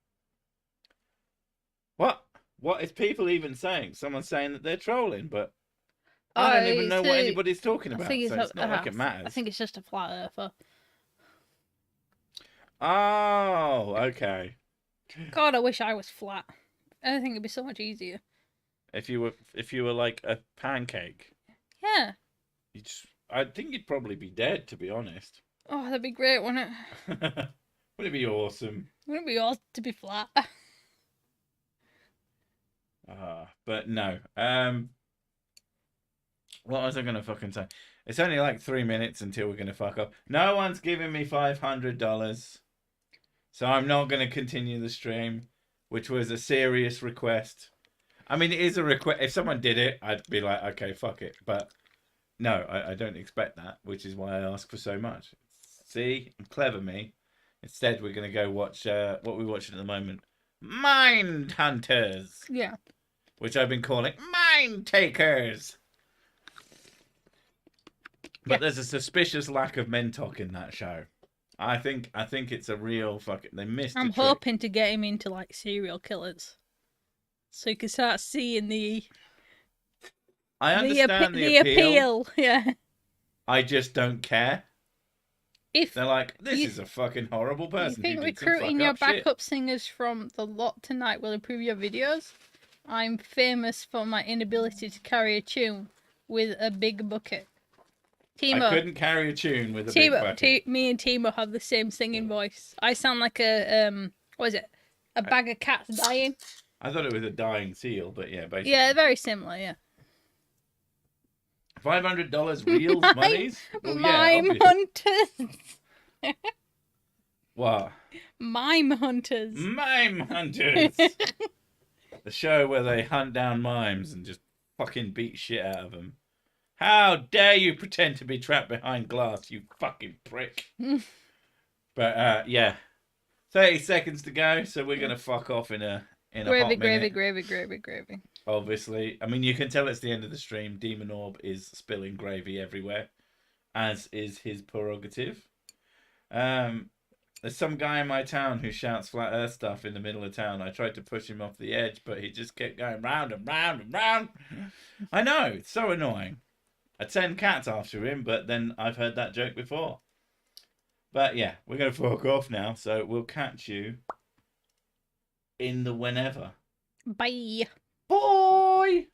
What is people even saying? Someone's saying that they're trolling, but I don't even know what anybody's talking about, so it's not like it matters. I think it's just a flat earther. Oh, okay. God, I wish I was flat. I think it'd be so much easier. If you were like a pancake. Yeah. I think you'd probably be dead, to be honest. Oh, that'd be great, wouldn't it? Wouldn't it be awesome? Wouldn't it be awesome to be flat? But no. What was I gonna fucking say? It's only like 3 minutes until we're gonna fuck up. No one's giving me $500, so I'm not gonna continue the stream, which was a serious request. I mean, it is a request. If someone did it, I'd be like, okay, fuck it. But no, I don't expect that, which is why I ask for so much. See, clever me. Instead, we're gonna go watch what we're watching at the moment, Mind Hunters. Yeah. Which I've been calling Mind Takers. But there's a suspicious lack of men talk in that show. I think it's a real fucking. They missed. I'm hoping to get him into like serial killers, so you can start seeing the. I understand the appeal. Yeah. I just don't care. If they're like, this is a fucking horrible person. You think recruiting your backup singers from the lot tonight will improve your videos? I'm famous for my inability to carry a tune with a big bucket. Timo, I couldn't carry a tune with a big bucket. Me and Timo have the same singing voice. I sound like a what is it? A bag of cats dying. I thought it was a dying seal, but yeah, basically. Yeah, very similar. Yeah. $500 real monies? Well, Mime hunters. What? Mime hunters. Mime hunters. The show where they hunt down mimes and just fucking beat shit out of them. How dare you pretend to be trapped behind glass, you fucking prick. But yeah, 30 seconds to go, so we're gonna fuck off in a hot minute. Gravy. Obviously, I mean, you can tell it's the end of the stream. Demon Orb is spilling gravy everywhere, as is his prerogative. There's some guy in my town who shouts flat earth stuff in the middle of town. I tried to push him off the edge, but he just kept going round and round and round. I know, it's so annoying. I'd send cats after him, but then I've heard that joke before. But yeah, we're going to fork off now, so we'll catch you in the whenever. Bye. Bye!